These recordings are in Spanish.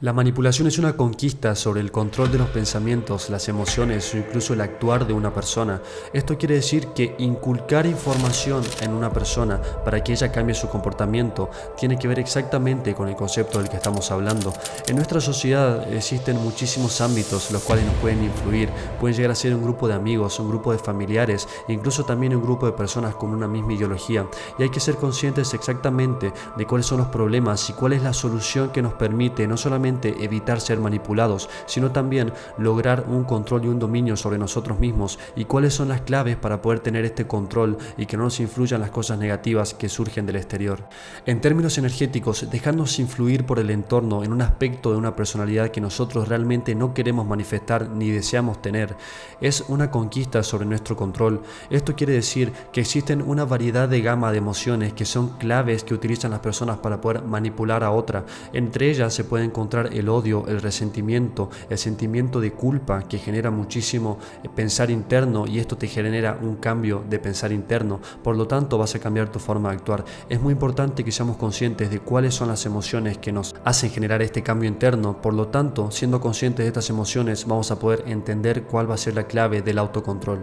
La manipulación es una conquista sobre el control de los pensamientos, las emociones o incluso el actuar de una persona. Esto quiere decir que inculcar información en una persona para que ella cambie su comportamiento tiene que ver exactamente con el concepto del que estamos hablando. En nuestra sociedad existen muchísimos ámbitos los cuales nos pueden influir. Pueden llegar a ser un grupo de amigos, un grupo de familiares e incluso también un grupo de personas con una misma ideología. Y hay que ser conscientes exactamente de cuáles son los problemas y cuál es la solución que nos permite no solamente evitar ser manipulados, sino también lograr un control y un dominio sobre nosotros mismos, y cuáles son las claves para poder tener este control y que no nos influyan las cosas negativas que surgen del exterior. En términos energéticos, dejarnos influir por el entorno en un aspecto de una personalidad que nosotros realmente no queremos manifestar ni deseamos tener, es una conquista sobre nuestro control. Esto quiere decir que existen una variedad de gama de emociones que son claves que utilizan las personas para poder manipular a otra. Entre ellas se puede encontrar el odio, el resentimiento, el sentimiento de culpa, que genera muchísimo pensar interno, y esto te genera un cambio de pensar interno. Por lo tanto, vas a cambiar tu forma de actuar. Es muy importante que seamos conscientes de cuáles son las emociones que nos hacen generar este cambio interno. Por lo tanto, siendo conscientes de estas emociones, vamos a poder entender cuál va a ser la clave del autocontrol.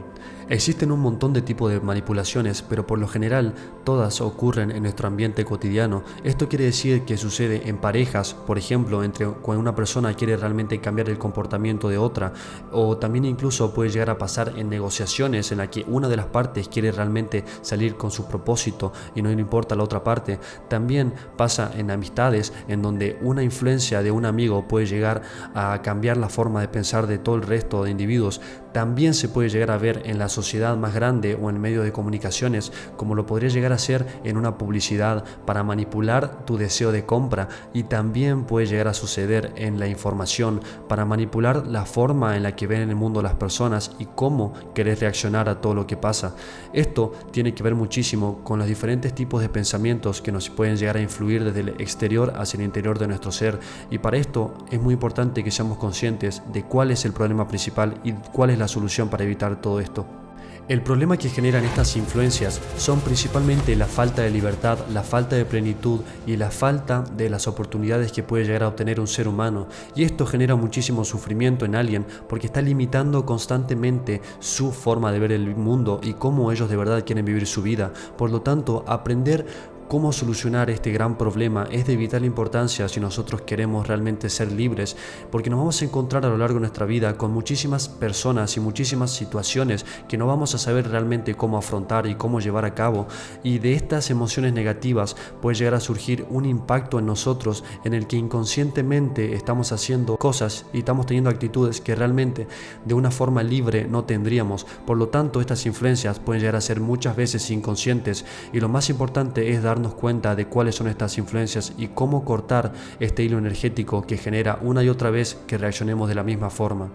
Existen un montón de tipos de manipulaciones, pero por lo general todas ocurren en nuestro ambiente cotidiano. Esto quiere decir que sucede en parejas, por ejemplo, cuando una persona quiere realmente cambiar el comportamiento de otra, o también incluso puede llegar a pasar en negociaciones en la que una de las partes quiere realmente salir con su propósito y no le importa la otra parte. También pasa en amistades, en donde una influencia de un amigo puede llegar a cambiar la forma de pensar de todo el resto de individuos. También se puede llegar a ver en la sociedad más grande o en medios de comunicaciones, como lo podría llegar a ser en una publicidad para manipular tu deseo de compra, y también puede llegar a suceder en la información para manipular la forma en la que ven el mundo las personas y cómo querés reaccionar a todo lo que pasa. Esto tiene que ver muchísimo con los diferentes tipos de pensamientos que nos pueden llegar a influir desde el exterior hacia el interior de nuestro ser, y para esto es muy importante que seamos conscientes de cuál es el problema principal y cuál es la solución para evitar todo esto. El problema que generan estas influencias son principalmente la falta de libertad, la falta de plenitud y la falta de las oportunidades que puede llegar a obtener un ser humano, y esto genera muchísimo sufrimiento en alguien porque está limitando constantemente su forma de ver el mundo y cómo ellos de verdad quieren vivir su vida. Por lo tanto, aprender cómo solucionar este gran problema es de vital importancia si nosotros queremos realmente ser libres, porque nos vamos a encontrar a lo largo de nuestra vida con muchísimas personas y muchísimas situaciones que no vamos a saber realmente cómo afrontar y cómo llevar a cabo, y de estas emociones negativas puede llegar a surgir un impacto en nosotros en el que inconscientemente estamos haciendo cosas y estamos teniendo actitudes que realmente de una forma libre no tendríamos. Por lo tanto, estas influencias pueden llegar a ser muchas veces inconscientes, y lo más importante es darnos cuenta de cuáles son estas influencias y cómo cortar este hilo energético que genera una y otra vez que reaccionemos de la misma forma.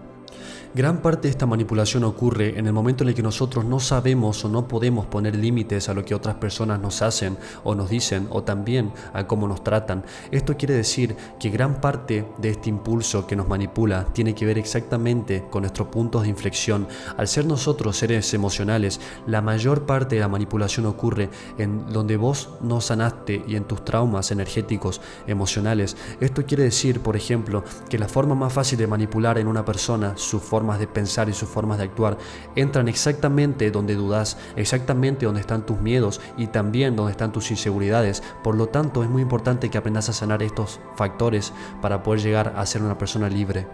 Gran parte de esta manipulación ocurre en el momento en el que nosotros no sabemos o no podemos poner límites a lo que otras personas nos hacen o nos dicen, o también a cómo nos tratan. Esto quiere decir que gran parte de este impulso que nos manipula tiene que ver exactamente con nuestros puntos de inflexión. Al ser nosotros seres emocionales, la mayor parte de la manipulación ocurre en donde vos no sanaste y en tus traumas energéticos, emocionales. Esto quiere decir, por ejemplo, que la forma más fácil de manipular en una persona, su formas de pensar y sus formas de actuar, entran exactamente donde dudas, exactamente donde están tus miedos y también donde están tus inseguridades. Por lo tanto, es muy importante que aprendas a sanar estos factores para poder llegar a ser una persona libre.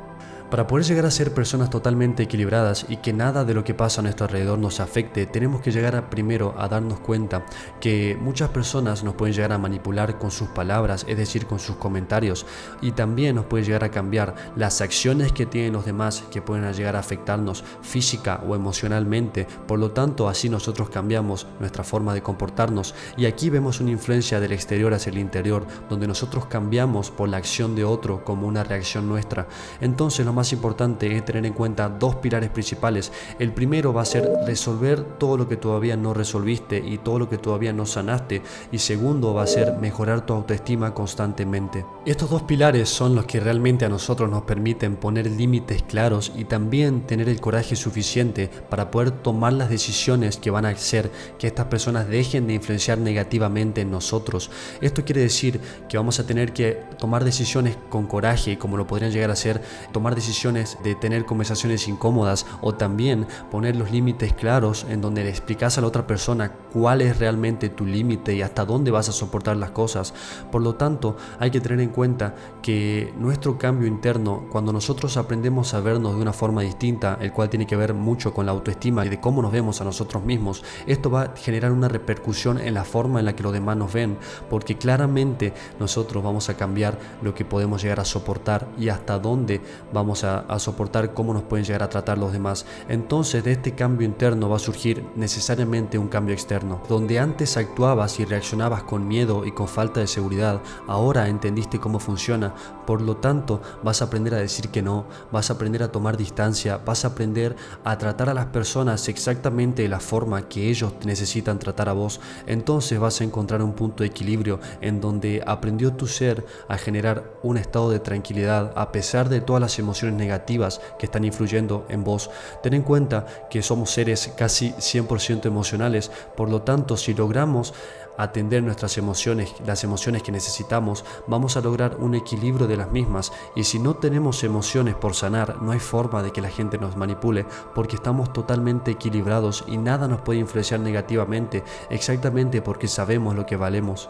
Para poder llegar a ser personas totalmente equilibradas y que nada de lo que pasa a nuestro alrededor nos afecte, tenemos que llegar primero a darnos cuenta que muchas personas nos pueden llegar a manipular con sus palabras, es decir, con sus comentarios, y también nos puede llegar a cambiar las acciones que tienen los demás que pueden llegar a afectarnos física o emocionalmente. Por lo tanto, así nosotros cambiamos nuestra forma de comportarnos, y aquí vemos una influencia del exterior hacia el interior, donde nosotros cambiamos por la acción de otro como una reacción nuestra. Entonces, Entonces lo más importante es tener en cuenta dos pilares principales. El primero va a ser resolver todo lo que todavía no resolviste y todo lo que todavía no sanaste, y segundo va a ser mejorar tu autoestima constantemente. Estos dos pilares son los que realmente a nosotros nos permiten poner límites claros y también tener el coraje suficiente para poder tomar las decisiones que van a hacer que estas personas dejen de influenciar negativamente en nosotros. Esto quiere decir que vamos a tener que tomar decisiones con coraje, como lo podrían llegar a ser tomar decisiones de tener conversaciones incómodas, o también poner los límites claros en donde le explicas a la otra persona cuál es realmente tu límite y hasta dónde vas a soportar las cosas. Por lo tanto, hay que tener en cuenta que nuestro cambio interno, cuando nosotros aprendemos a vernos de una forma distinta, el cual tiene que ver mucho con la autoestima y de cómo nos vemos a nosotros mismos, esto va a generar una repercusión en la forma en la que los demás nos ven, porque claramente nosotros vamos a cambiar lo que podemos llegar a soportar y hasta dónde vamos a soportar cómo nos pueden llegar a tratar los demás. Entonces, de este cambio interno va a surgir necesariamente un cambio externo. Donde antes actuabas y reaccionabas con miedo y con falta de seguridad, ahora entendiste cómo funciona. Por lo tanto, vas a aprender a decir que no, vas a aprender a tomar distancia, vas a aprender a tratar a las personas exactamente de la forma que ellos necesitan tratar a vos. Entonces vas a encontrar un punto de equilibrio en donde aprendió tu ser a generar un estado de tranquilidad a pesar de todas las emociones negativas que están influyendo en vos. Ten en cuenta que somos seres casi 100% emocionales, por lo tanto, si logramos atender nuestras emociones, las emociones que necesitamos, vamos a lograr un equilibrio de las mismas. Y si no tenemos emociones por sanar, no hay forma de que la gente nos manipule, porque estamos totalmente equilibrados y nada nos puede influenciar negativamente, exactamente porque sabemos lo que valemos.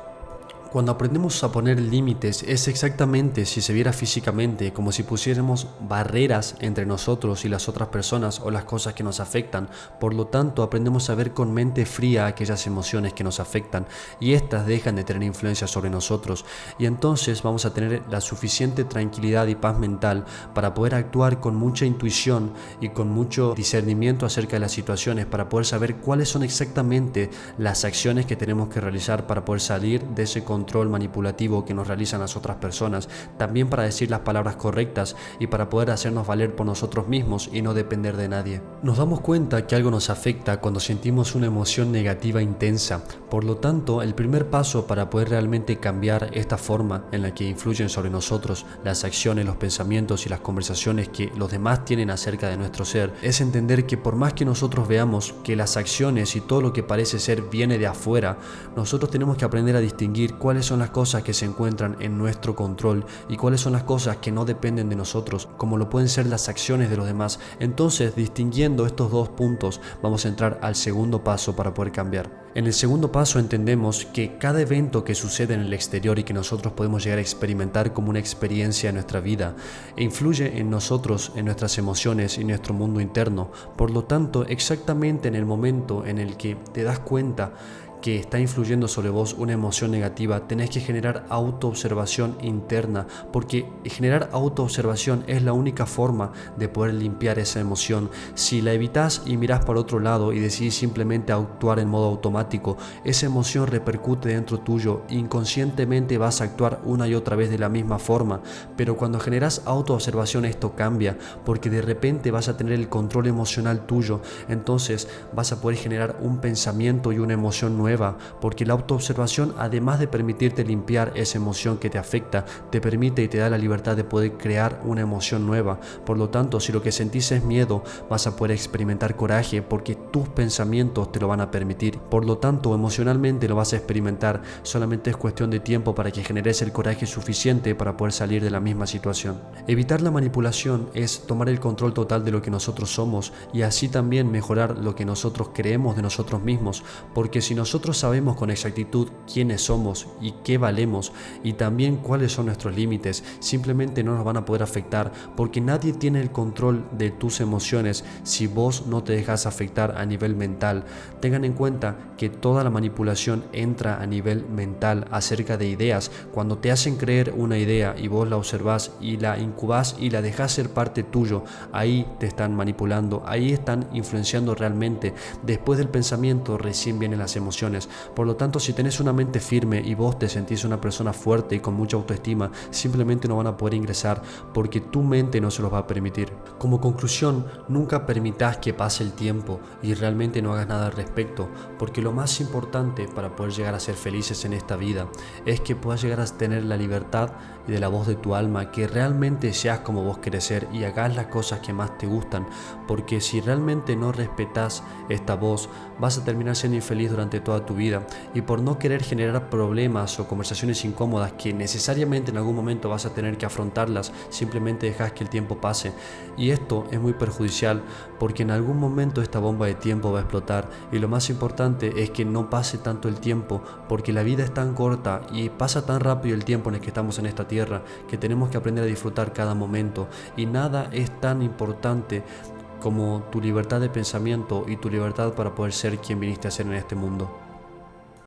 Cuando aprendemos a poner límites es exactamente, si se viera físicamente, como si pusiéramos barreras entre nosotros y las otras personas o las cosas que nos afectan. Por lo tanto, aprendemos a ver con mente fría aquellas emociones que nos afectan y estas dejan de tener influencia sobre nosotros, y entonces vamos a tener la suficiente tranquilidad y paz mental para poder actuar con mucha intuición y con mucho discernimiento acerca de las situaciones, para poder saber cuáles son exactamente las acciones que tenemos que realizar para poder salir de ese control manipulativo que nos realizan las otras personas, también para decir las palabras correctas y para poder hacernos valer por nosotros mismos y no depender de nadie. Nos damos cuenta que algo nos afecta cuando sentimos una emoción negativa intensa. Por lo tanto, el primer paso para poder realmente cambiar esta forma en la que influyen sobre nosotros las acciones, los pensamientos y las conversaciones que los demás tienen acerca de nuestro ser, es entender que por más que nosotros veamos que las acciones y todo lo que parece ser viene de afuera, nosotros tenemos que aprender a distinguir cuáles son las cosas que se encuentran en nuestro control y cuáles son las cosas que no dependen de nosotros, como lo pueden ser las acciones de los demás. Entonces, distinguiendo estos dos puntos, vamos a entrar al segundo paso para poder cambiar. En el segundo paso entendemos que cada evento que sucede en el exterior y que nosotros podemos llegar a experimentar como una experiencia en nuestra vida, influye en nosotros, en nuestras emociones y nuestro mundo interno. Por lo tanto, exactamente en el momento en el que te das cuenta que está influyendo sobre vos una emoción negativa, tenés que generar autoobservación interna, porque generar autoobservación es la única forma de poder limpiar esa emoción. Si la evitas y mirás para otro lado y decidís simplemente actuar en modo automático, esa emoción repercute dentro tuyo, inconscientemente vas a actuar una y otra vez de la misma forma. Pero cuando generas autoobservación, esto cambia, porque de repente vas a tener el control emocional tuyo, entonces vas a poder generar un pensamiento y una emoción nueva, porque la autoobservación, además de permitirte limpiar esa emoción que te afecta, te permite y te da la libertad de poder crear una emoción nueva. Por lo tanto, si lo que sentís es miedo, vas a poder experimentar coraje, porque tus pensamientos te lo van a permitir. Por lo tanto, emocionalmente lo vas a experimentar, solamente es cuestión de tiempo para que generes el coraje suficiente para poder salir de la misma situación. Evitar la manipulación es tomar el control total de lo que nosotros somos y así también mejorar lo que nosotros creemos de nosotros mismos, porque si nosotros sabemos con exactitud quiénes somos y qué valemos y también cuáles son nuestros límites, simplemente no nos van a poder afectar, porque nadie tiene el control de tus emociones si vos no te dejas afectar a nivel mental. Tengan en cuenta que toda la manipulación entra a nivel mental acerca de ideas. Cuando te hacen creer una idea y vos la observás y la incubás y la dejás ser parte tuyo, ahí te están manipulando, ahí están influenciando realmente. Después del pensamiento recién vienen las emociones. emociones. Por lo tanto, si tenés una mente firme y vos te sentís una persona fuerte y con mucha autoestima, simplemente no van a poder ingresar porque tu mente no se los va a permitir. Como conclusión, nunca permitas que pase el tiempo y realmente no hagas nada al respecto, porque lo más importante para poder llegar a ser felices en esta vida es que puedas llegar a tener la libertad y de la voz de tu alma, que realmente seas como vos querés ser y hagas las cosas que más te gustan, porque si realmente no respetas esta voz, vas a terminar siendo infeliz durante toda tu vida, y por no querer generar problemas o conversaciones incómodas que necesariamente en algún momento vas a tener que afrontarlas, simplemente dejas que el tiempo pase, y esto es muy perjudicial porque en algún momento esta bomba de tiempo va a explotar, y lo más importante es que no pase tanto el tiempo, porque la vida es tan corta y pasa tan rápido el tiempo en el que estamos en esta tierra que tenemos que aprender a disfrutar cada momento, y nada es tan importante como tu libertad de pensamiento y tu libertad para poder ser quien viniste a ser en este mundo.